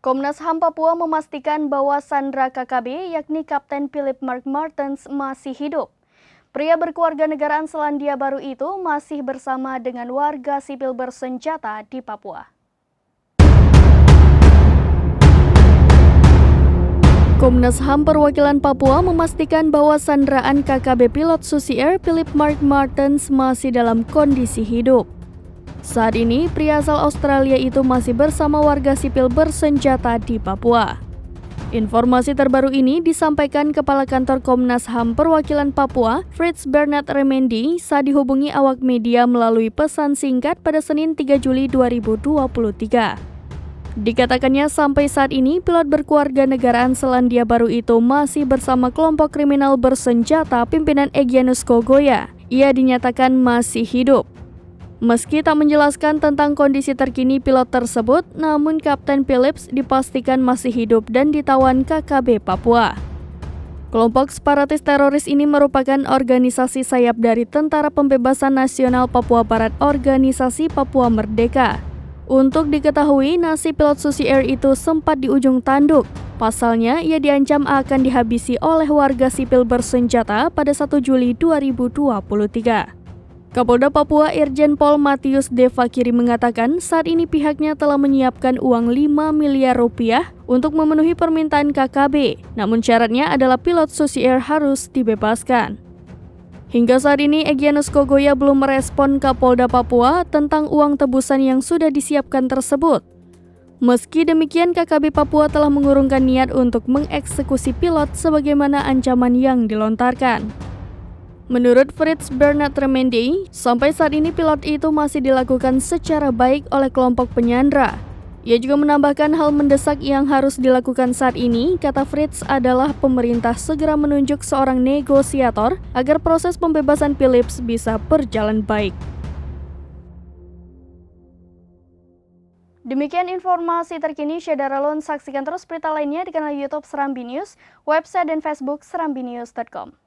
Komnas HAM Papua memastikan bahwa sandera KKB yakni Kapten Philip Mark Martens masih hidup. Pria berkeluarga negaraan Selandia Baru itu masih bersama dengan warga sipil bersenjata di Papua. Komnas HAM Perwakilan Papua memastikan bahwa sanderaan KKB pilot Susi Air Philip Mark Martens masih dalam kondisi hidup. Saat ini, pria asal Australia itu masih bersama warga sipil bersenjata di Papua. Informasi terbaru ini disampaikan Kepala Kantor Komnas HAM Perwakilan Papua, Fritz Bernard Remendi, saat dihubungi awak media melalui pesan singkat pada Senin 3 Juli 2023. Dikatakannya sampai saat ini, pilot berkeluarga negaraan Selandia Baru itu masih bersama kelompok kriminal bersenjata pimpinan Egyanus Kogoya. Ia dinyatakan masih hidup. Meski tak menjelaskan tentang kondisi terkini pilot tersebut, namun Kapten Phillips dipastikan masih hidup dan ditawan KKB Papua. Kelompok separatis teroris ini merupakan organisasi sayap dari Tentara Pembebasan Nasional Papua Barat Organisasi Papua Merdeka. Untuk diketahui, nasib pilot Susi Air itu sempat di ujung tanduk. Pasalnya, ia diancam akan dihabisi oleh warga sipil bersenjata pada 1 Juli 2023. Kapolda Papua Irjen Pol Matius De Fakiri mengatakan saat ini pihaknya telah menyiapkan uang 5 miliar rupiah untuk memenuhi permintaan KKB, namun syaratnya adalah pilot Susi Air harus dibebaskan. Hingga saat ini Egyanus Kogoya belum merespon Kapolda Papua tentang uang tebusan yang sudah disiapkan tersebut. Meski demikian, KKB Papua telah mengurungkan niat untuk mengeksekusi pilot sebagaimana ancaman yang dilontarkan. Menurut Fritz Bernard Remendi, sampai saat ini pilot itu masih dilakukan secara baik oleh kelompok penyandra. Ia juga menambahkan hal mendesak yang harus dilakukan saat ini, kata Fritz, adalah pemerintah segera menunjuk seorang negosiator agar proses pembebasan Phillips bisa berjalan baik. Demikian informasi terkini, Syadaralun. Saksikan terus berita lainnya di kanal YouTube Serambi News, website dan Facebook serambinews.com.